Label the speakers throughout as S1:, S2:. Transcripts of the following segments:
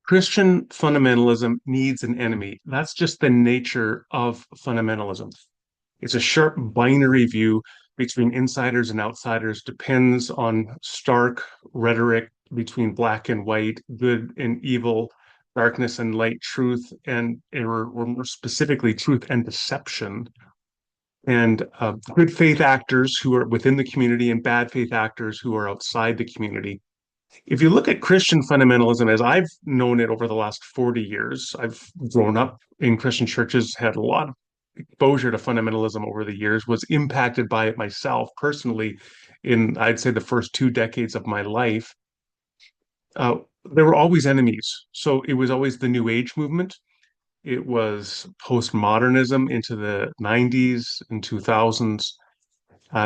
S1: Christian fundamentalism needs an enemy. That's just the nature of fundamentalism. It's a sharp binary view between insiders and outsiders, depends on stark rhetoric between black and white, good and evil, darkness and light, truth and error, or more specifically, truth and deception. And good faith actors who are within the community and bad faith actors who are outside the community. If you look at Christian fundamentalism as I've known it over the last 40 years, I've grown up in Christian churches, had a lot of exposure to fundamentalism over the years, was impacted by it myself personally in, I'd say, the first 2 decades of my life. Uh, there were always enemies. So it was always the New Age movement. It was postmodernism into the 90s and 2000s.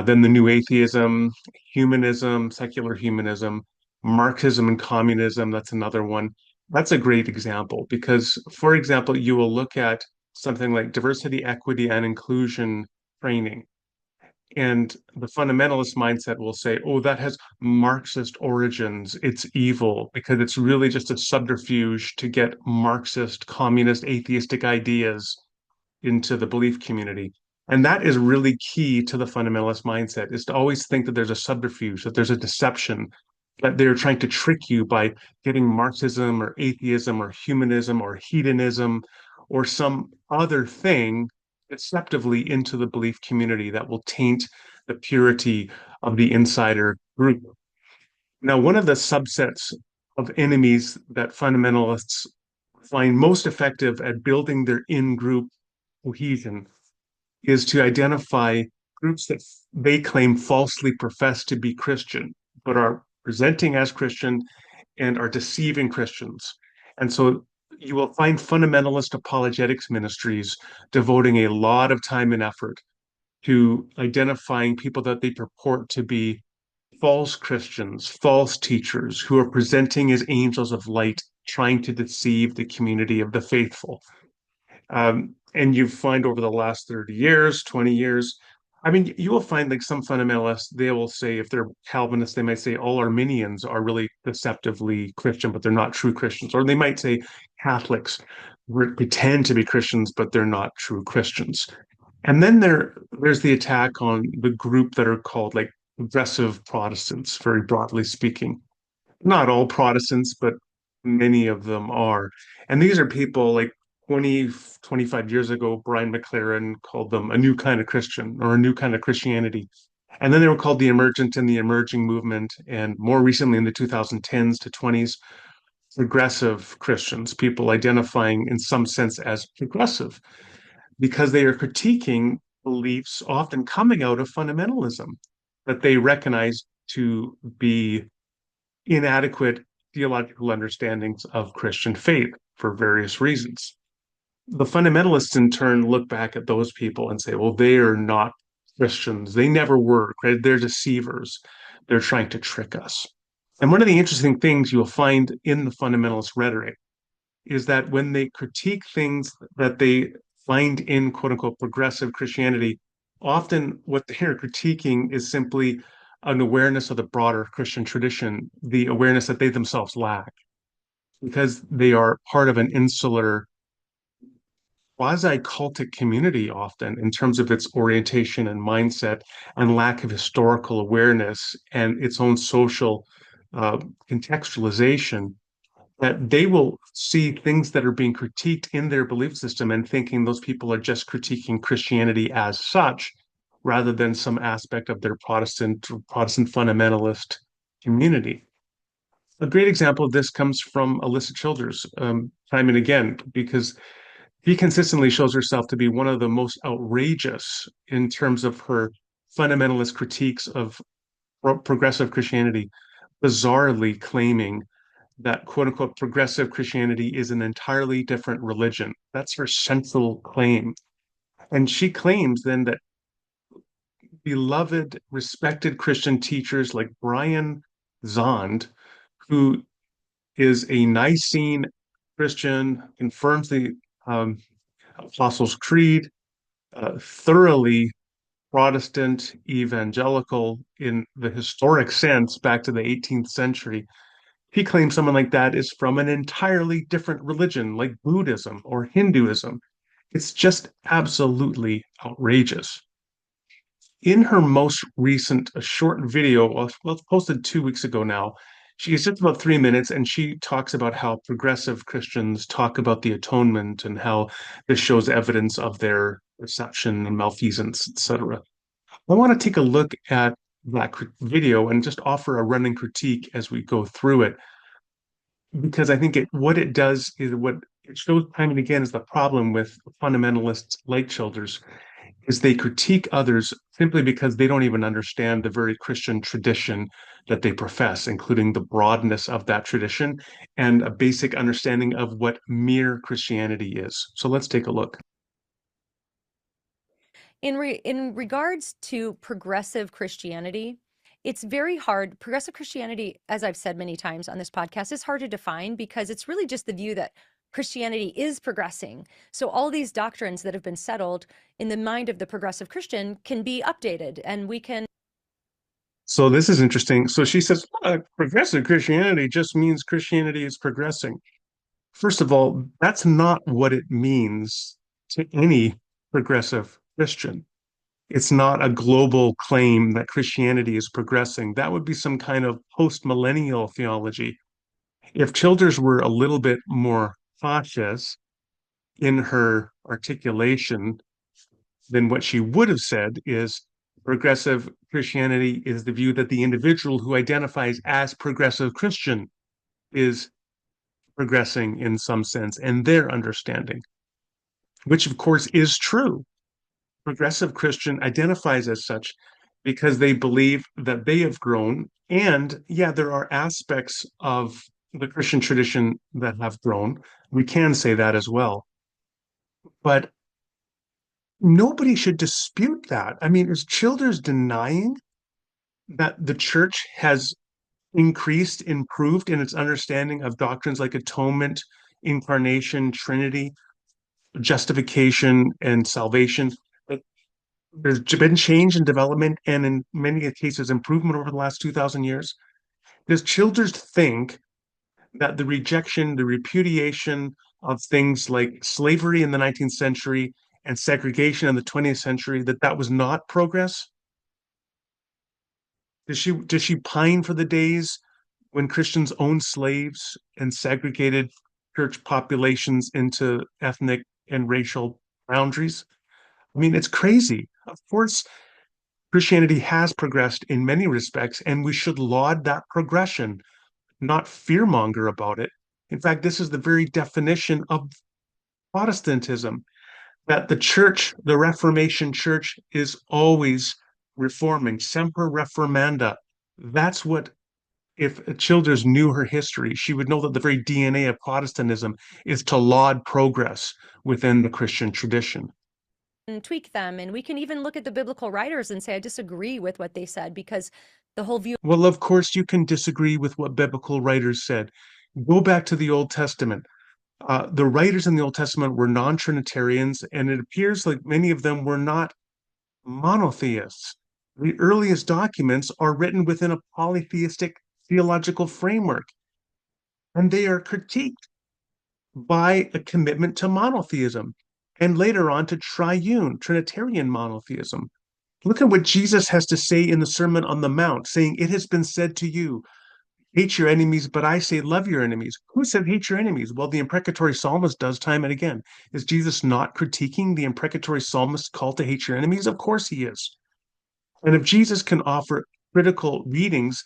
S1: Then the new atheism, humanism, secular humanism, Marxism and communism, that's another one. That's a great example because, for example, you will look at something like diversity, equity, and inclusion training. And the fundamentalist mindset will say, oh, that has Marxist origins. It's evil because it's really just a subterfuge to get Marxist, communist, atheistic ideas into the belief community. And that is really key to the fundamentalist mindset is to always think that there's a subterfuge, that there's a deception, that they're trying to trick you by getting Marxism or atheism or humanism or hedonism or some other thing deceptively into the belief community that will taint the purity of the insider group. Now, one of the subsets of enemies that fundamentalists find most effective at building their in-group cohesion is to identify groups that they claim falsely profess to be Christian, but are presenting as Christian and are deceiving Christians. And so you will find fundamentalist apologetics ministries devoting a lot of time and effort to identifying people that they purport to be false Christians, false teachers who are presenting as angels of light, trying to deceive the community of the faithful. And you find over the last 30 years, 20 years, I mean, you will find like some fundamentalists, they will say, if they're Calvinists, they might say all Arminians are really deceptively Christian, but they're not true Christians. Or they might say Catholics pretend to be Christians, but they're not true Christians. And then there's the attack on the group that are called like progressive Protestants, very broadly speaking. Not all Protestants, but many of them are. And these are people like 20, 25 years ago, Brian McLaren called them a new kind of Christian or a new kind of Christianity. And then they were called the emergent and the emerging movement. And more recently in the 2010s to 20s, progressive Christians, people identifying in some sense as progressive because they are critiquing beliefs often coming out of fundamentalism that they recognize to be inadequate theological understandings of Christian faith for various reasons. The fundamentalists, in turn, look back at those people and say, well, they are not Christians. They never were. Right? They're deceivers. They're trying to trick us. And one of the interesting things you'll find in the fundamentalist rhetoric is that when they critique things that they find in quote unquote progressive Christianity, often what they're critiquing is simply an awareness of the broader Christian tradition, the awareness that they themselves lack, because they are part of an insular, quasi cultic community, often in terms of its orientation and mindset and lack of historical awareness and its own social uh, contextualization that they will see things that are being critiqued in their belief system and thinking those people are just critiquing Christianity as such, rather than some aspect of their Protestant fundamentalist community. A great example of this comes from Alisa Childers, time and again, because she consistently shows herself to be one of the most outrageous in terms of her fundamentalist critiques of progressive Christianity, bizarrely claiming that quote unquote progressive Christianity is an entirely different religion. That's her central claim. And she claims then that beloved, respected Christian teachers like Brian Zond, who is a Nicene Christian, confirms the um, Apostles' Creed, thoroughly Protestant evangelical in the historic sense back to the 18th century, He claims someone like that is from an entirely different religion, like Buddhism or Hinduism. It's just absolutely outrageous. In her most recent short video, well, it's posted 2 weeks ago now, she is just about 3 minutes and she talks about how progressive Christians talk about the atonement and how this shows evidence of their deception and malfeasance, etc. I want to take a look at that video and just offer a running critique as we go through it, because I think what it does is what it shows time and again is the problem with fundamentalists like Childers is they critique others simply because they don't even understand the very Christian tradition that they profess, including the broadness of that tradition and a basic understanding of what mere Christianity is. So let's take a look.
S2: In regards to progressive Christianity, it's very hard. Progressive Christianity, as I've said many times on this podcast, is hard to define because it's really just the view that Christianity is progressing. So all these doctrines that have been settled in the mind of the progressive Christian can be updated, and we can.
S1: So this is interesting. So she says, progressive Christianity just means Christianity is progressing. First of all, that's not what it means to any progressive Christian. It's not a global claim that Christianity is progressing. That would be some kind of post-millennial theology. If Childers were a little bit more cautious in her articulation, then what she would have said is progressive Christianity is the view that the individual who identifies as progressive Christian is progressing in some sense in their understanding, which of course is true. Progressive Christian identifies as such because they believe that they have grown. And yeah, there are aspects of the Christian tradition that have grown. We can say that as well. But nobody should dispute that. I mean, is Childers denying that the church has increased, improved in its understanding of doctrines like atonement, incarnation, Trinity, justification, and salvation? Like, there's been change and development, and in many cases, improvement over the last 2,000 years. Does Childers think that the rejection, the repudiation of things like slavery in the 19th century and segregation in the 20th century, that that was not progress? Does she pine for the days when Christians owned slaves and segregated church populations into ethnic and racial boundaries? I mean, it's crazy. Of course, Christianity has progressed in many respects, and we should laud that progression, not fearmonger about it. In fact, this is the very definition of Protestantism, that the church, the Reformation church, is always reforming, semper reformanda. That's what, if Childers knew her history, she would know that the very DNA of Protestantism is to laud progress within the Christian tradition.
S2: Tweak them, and we can even look at the biblical writers and say, I disagree with what they said, because the whole view.
S1: Well, of course, you can disagree with what biblical writers said. Go back to the Old Testament. The writers in the Old Testament were non-Trinitarians, and it appears like many of them were not monotheists. The earliest documents are written within a polytheistic theological framework, and they are critiqued by a commitment to monotheism and later on to triune, Trinitarian monotheism. Look at what Jesus has to say in the Sermon on the Mount, saying, "It has been said to you, hate your enemies, but I say love your enemies." Who said hate your enemies? Well, the imprecatory psalmist does time and again. Is Jesus not critiquing the imprecatory psalmist's call to hate your enemies? Of course he is. And if Jesus can offer critical readings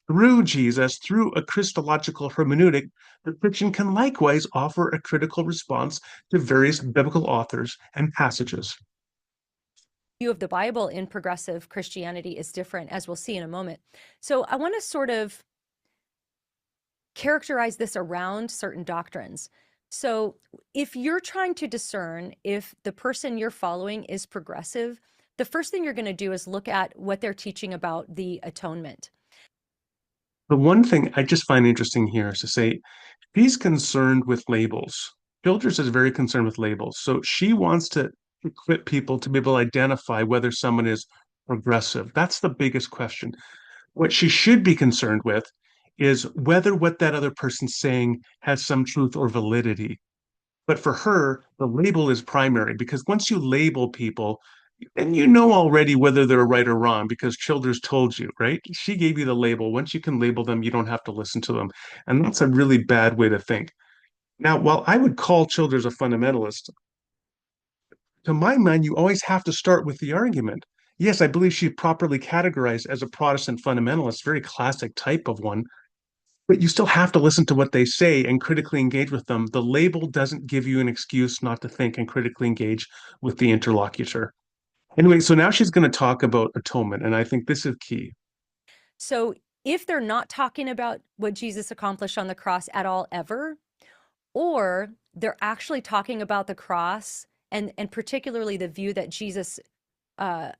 S1: through Jesus, through a Christological hermeneutic, the Christian can likewise offer a critical response to various biblical authors and passages.
S2: View of the Bible in progressive Christianity is different, as we'll see in a moment. So I want to sort of characterize this around certain doctrines. So if you're trying to discern if the person you're following is progressive, the first thing you're going to do is look at what they're teaching about the atonement.
S1: The one thing I just find interesting here is to say he's concerned with labels. Childers is very concerned with labels. So she wants to equip people to be able to identify whether someone is progressive. That's the biggest question. What she should be concerned with is whether what that other person's saying has some truth or validity. But for her, the label is primary because once you label people, then you know already whether they're right or wrong because Childers told you, right? She gave you the label. Once you can label them, you don't have to listen to them. And that's a really bad way to think. Now, while I would call Childers a fundamentalist, to my mind, you always have to start with the argument. Yes, I believe she's properly categorized as a Protestant fundamentalist, very classic type of one, but you still have to listen to what they say and critically engage with them. The label doesn't give you an excuse not to think and critically engage with the interlocutor. Anyway, so now she's going to talk about atonement, and I think this is key.
S2: So if they're not talking about what Jesus accomplished on the cross at all, ever, or they're actually talking about the cross and particularly the view that Jesus' uh,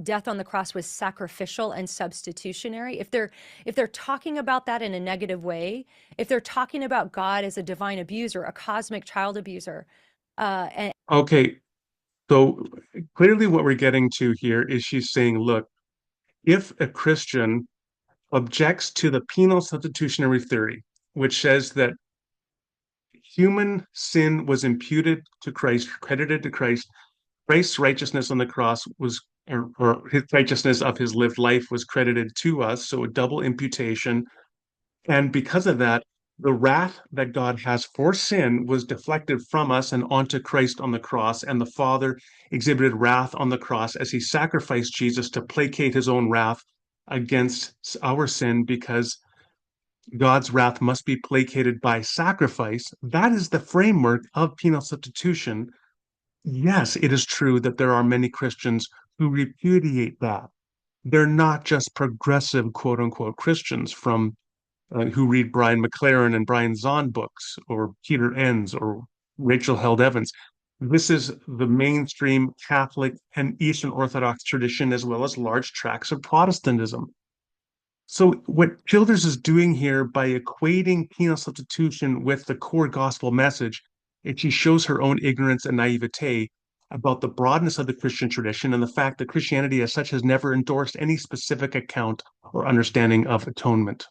S2: death on the cross was sacrificial and substitutionary, if they're talking about that in a negative way, if they're talking about God as a divine abuser, a cosmic child abuser, and
S1: Okay, so clearly what we're getting to here is she's saying, look, if a Christian objects to the penal substitutionary theory, which says that human sin was imputed to Christ, credited to Christ, Christ's righteousness on the cross was, or his righteousness of his lived life was credited to us, so a double imputation. And because of that, the wrath that God has for sin was deflected from us and onto Christ on the cross. And the Father exhibited wrath on the cross as he sacrificed Jesus to placate his own wrath against our sin because God's wrath must be placated by sacrifice. That is the framework of penal substitution. Yes, it is true that there are many Christians who repudiate that. They're not just progressive, quote unquote, Christians from who read Brian McLaren and Brian Zahn books or Peter Enns or Rachel Held Evans. This is the mainstream Catholic and Eastern Orthodox tradition, as well as large tracts of Protestantism. So, what Childers is doing here by equating penal substitution with the core gospel message, she shows her own ignorance and naivete about the broadness of the Christian tradition and the fact that Christianity as such has never endorsed any specific account or understanding of atonement.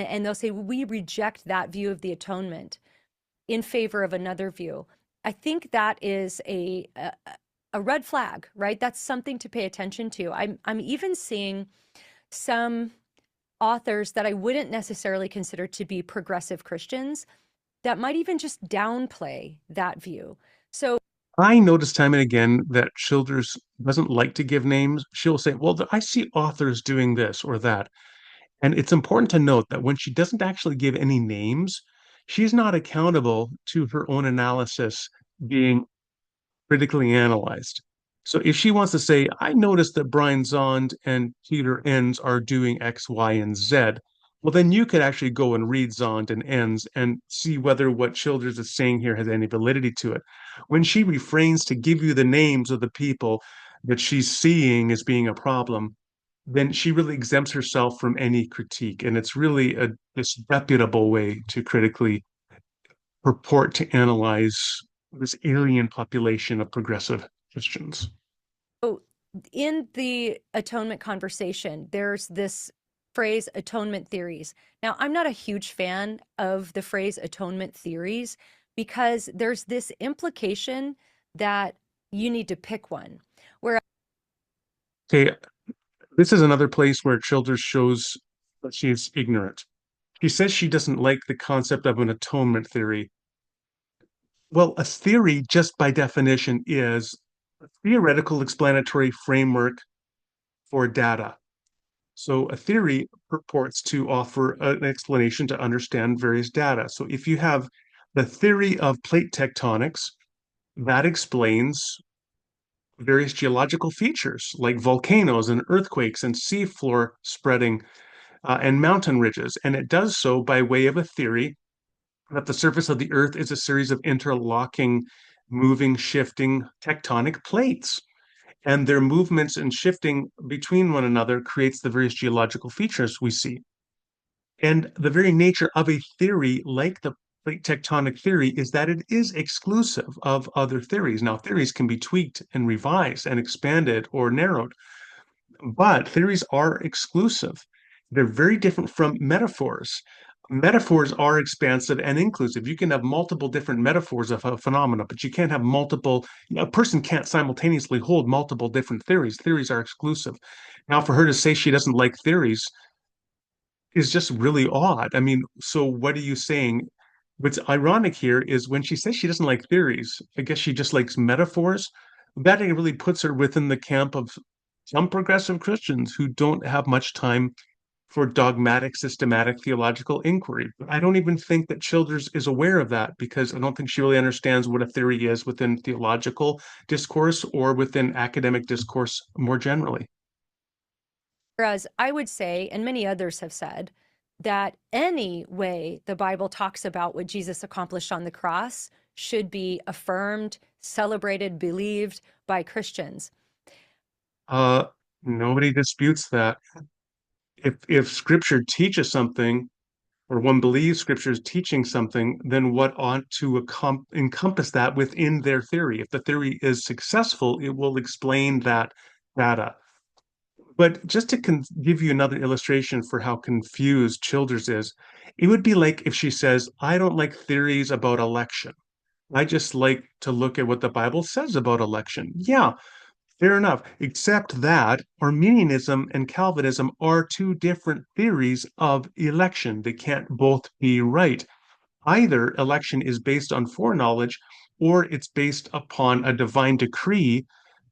S2: they'll say we reject that view of the atonement in favor of another view. I think that is a red flag, right? That's something to pay attention to. I'm even seeing some authors that I wouldn't necessarily consider to be progressive Christians that might even just downplay that view. So
S1: I notice time and again that Childers doesn't like to give names. She'll say, well, I see authors doing this or that. And it's important to note that when she doesn't actually give any names, she's not accountable to her own analysis being critically analyzed. So if she wants to say, I noticed that Brian Zond and Peter Enns are doing X, Y, and Z, well, then you could actually go and read Zond and Enns and see whether what Childers is saying here has any validity to it. When she refrains to give you the names of the people that she's seeing as being a problem, then she really exempts herself from any critique. And it's really a disreputable way to critically purport to analyze this alien population of progressive Christians.
S2: so in the atonement conversation, there's this phrase atonement theories. Now, I'm not a huge fan of the phrase atonement theories because there's this implication that you need to pick one. Where
S1: Okay, this is another place where Childers shows that she is ignorant. She says she doesn't like the concept of an atonement theory. Well, a theory, just by definition, is a theoretical explanatory framework for data. So a theory purports to offer an explanation to understand various data. So if you have the theory of plate tectonics, that explains various geological features like volcanoes and earthquakes and seafloor spreading and mountain ridges. And it does so by way of a theory that the surface of the Earth is a series of interlocking, moving, shifting tectonic plates. And their movements and shifting between one another creates the various geological features we see. And the very nature of a theory like the plate tectonic theory is that it is exclusive of other theories. Now, theories can be tweaked and revised and expanded or narrowed, but theories are exclusive. They're very different from metaphors. Metaphors are expansive and inclusive. You can have multiple different metaphors of a phenomena, but you can't have a person can't simultaneously hold multiple different theories. Theories are exclusive. Now, for her to say she doesn't like theories is just really odd. I mean, so what are you saying? What's ironic here is when she says she doesn't like theories, I guess she just likes metaphors. That really puts her within the camp of some progressive Christians who don't have much time for dogmatic, systematic theological inquiry. But I don't even think that Childers is aware of that because I don't think she really understands what a theory is within theological discourse or within academic discourse more generally.
S2: Whereas I would say, and many others have said, that any way the Bible talks about what Jesus accomplished on the cross should be affirmed, celebrated, believed by Christians.
S1: Uh, Nobody disputes that. If Scripture teaches something, or one believes Scripture is teaching something, then what ought to encompass that within their theory? If the theory is successful, it will explain that data. But just to give you another illustration for how confused Childers is, it would be like if she says, I don't like theories about election. I just like to look at what the Bible says about election. Yeah, fair enough. Except that Arminianism and Calvinism are two different theories of election. They can't both be right. Either election is based on foreknowledge or it's based upon a divine decree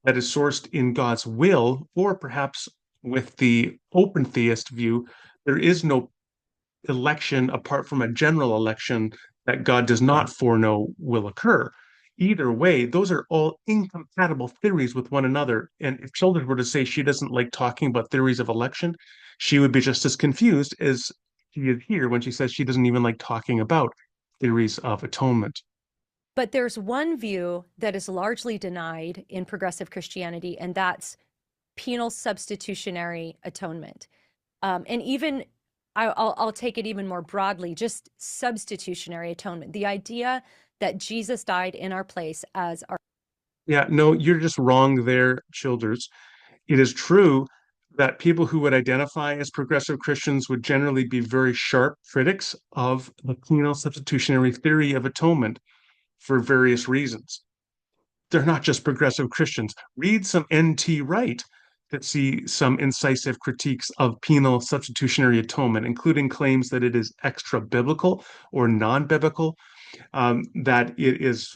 S1: that is sourced in God's will, or perhaps with the open theist view, there is no election apart from a general election that God does not foreknow will occur. Either way, those are all incompatible theories with one another. And if Childers were to say she doesn't like talking about theories of election, she would be just as confused as she is here when she says she doesn't even like talking about theories of atonement.
S2: But there's one view that is largely denied in progressive Christianity, and that's penal substitutionary atonement. And even I'll take it even more broadly, just substitutionary atonement. The idea that Jesus died in our place as our
S1: Yeah, no, you're just wrong there, Childers. It is true that people who would identify as progressive Christians would generally be very sharp critics of the penal substitutionary theory of atonement for various reasons. They're not just progressive Christians. Read some N.T. Wright that see some incisive critiques of penal substitutionary atonement, including claims that it is extra biblical or non biblical, that it is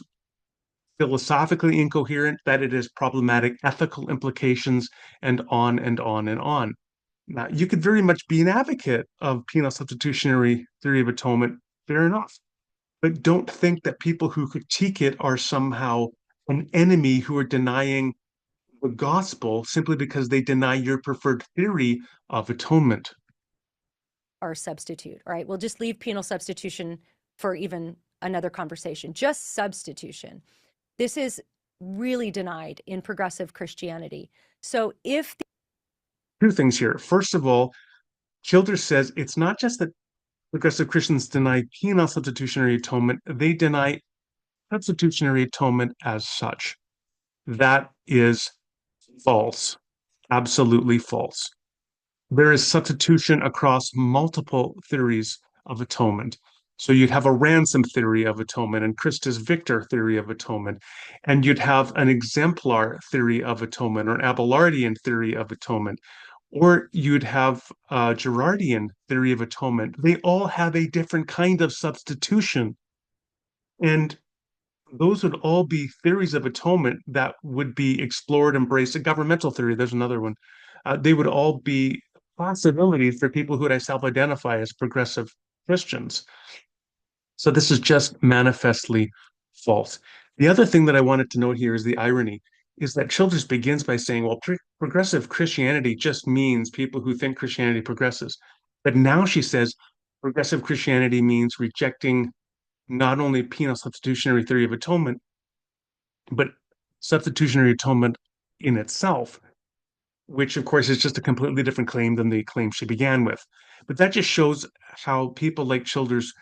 S1: philosophically incoherent, that it has problematic ethical implications, and on and on and on. Now, you could very much be an advocate of penal substitutionary theory of atonement, fair enough, but don't think that people who critique it are somehow an enemy who are denying the gospel simply because they deny your preferred theory of atonement.
S2: substitute. All right, we'll just leave penal substitution for even another conversation. Just substitution. This is really denied in progressive Christianity. So if
S1: Two things here. First of all, Childers says it's not just that progressive Christians deny penal substitutionary atonement, they deny substitutionary atonement as such. That is false, absolutely false. There is substitution across multiple theories of atonement. So you'd have a ransom theory of atonement and Christus Victor theory of atonement, and you'd have an exemplar theory of atonement or an Abelardian theory of atonement, or you'd have a Gerardian theory of atonement. They all have a different kind of substitution. And those would all be theories of atonement that would be explored, embraced. A governmental theory, there's another one. They would all be possibilities for people who would self-identify as progressive Christians. So this is just manifestly false. The other thing that I wanted to note here is the irony is that Childers begins by saying, well, progressive Christianity just means people who think Christianity progresses. But now she says progressive Christianity means rejecting not only penal substitutionary theory of atonement, but substitutionary atonement in itself, which of course is just a completely different claim than the claim she began with. But that just shows how people like Childers,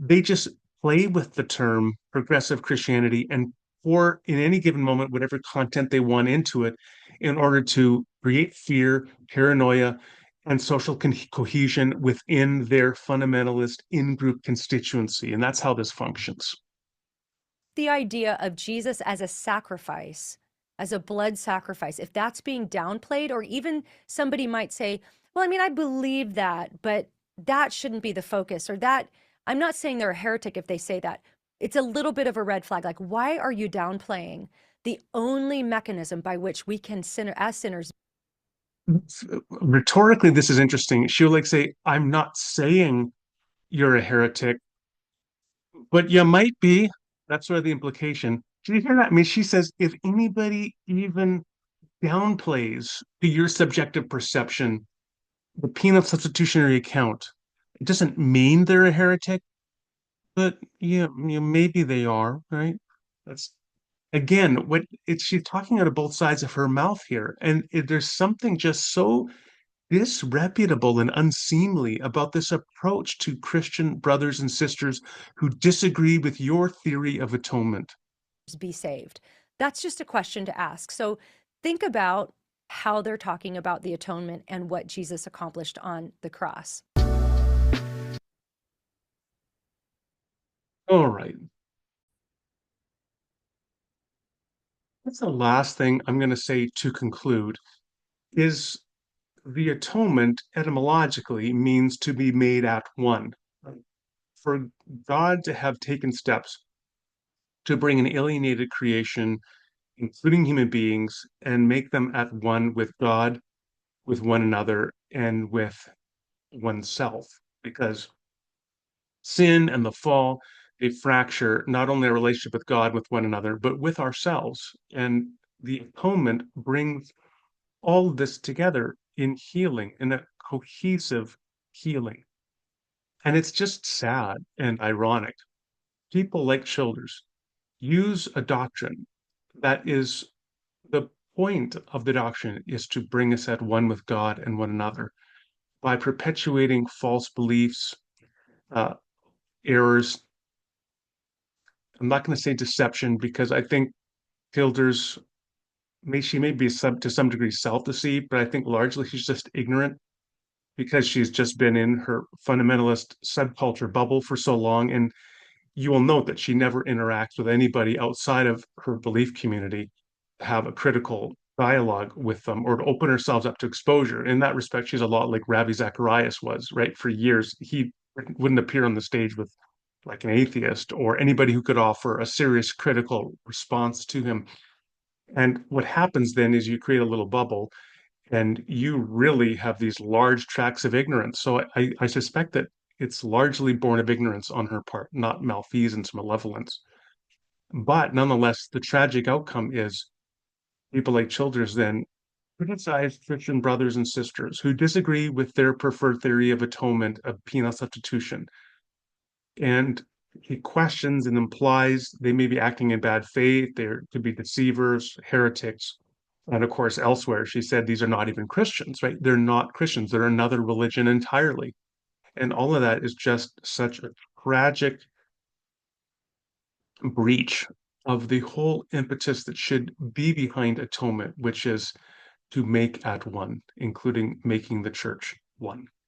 S1: they just play with the term progressive Christianity and pour in any given moment whatever content they want into it in order to create fear, paranoia, and social cohesion within their fundamentalist in-group constituency. And that's how this functions.
S2: The idea of Jesus as a sacrifice, as a blood sacrifice, if that's being downplayed, or even somebody might say, well, I mean, I believe that, but that shouldn't be the focus, or that, I'm not saying they're a heretic if they say that. It's a little bit of a red flag. Like, why are you downplaying the only mechanism by which we can sin as sinners?
S1: Rhetorically, this is interesting. She'll like say, I'm not saying you're a heretic, but you might be. That's sort of the implication. Did you hear that? I mean, she says, if anybody even downplays to your subjective perception the penal substitutionary account, it doesn't mean they're a heretic, but yeah, maybe they are, right? That's again what it's she's talking out of both sides of her mouth here, and there's something just so disreputable and unseemly about this approach to Christian brothers and sisters who disagree with your theory of atonement.
S2: Be saved? That's just a question to ask. So think about how they're talking about the atonement and what Jesus accomplished on the cross.
S1: All right. That's the last thing I'm going to say to conclude is the atonement etymologically means to be made at one. For God to have taken steps to bring an alienated creation, including human beings, and make them at one with God, with one another, and with oneself. Because sin and the fall, they fracture not only our relationship with God, with one another, but with ourselves. And the atonement brings all of this together in healing, in a cohesive healing. And it's just sad and ironic. People like Childers use a doctrine that is the point of the doctrine is to bring us at one with God and one another by perpetuating false beliefs, uh, errors. I'm not going to say deception because I think Childers she may be to some degree self-deceived, but I think largely she's just ignorant because she's just been in her fundamentalist subculture bubble for so long. And you will note that she never interacts with anybody outside of her belief community to have a critical dialogue with them or to open herself up to exposure. In that respect, she's a lot like Ravi Zacharias was, right? For years, he wouldn't appear on the stage with like an atheist or anybody who could offer a serious critical response to him. And what happens then is you create a little bubble and you really have these large tracts of ignorance. So I suspect that it's largely born of ignorance on her part, not malfeasance, malevolence. But nonetheless, the tragic outcome is people like Childers then criticize Christian brothers and sisters who disagree with their preferred theory of atonement, of penal substitution. And he questions and implies they may be acting in bad faith, they could be deceivers, heretics. And of course, elsewhere, she said these are not even Christians, right? They're not Christians, they're another religion entirely. And all of that is just such a tragic breach of the whole impetus that should be behind atonement, which is to make at one, including making the church one.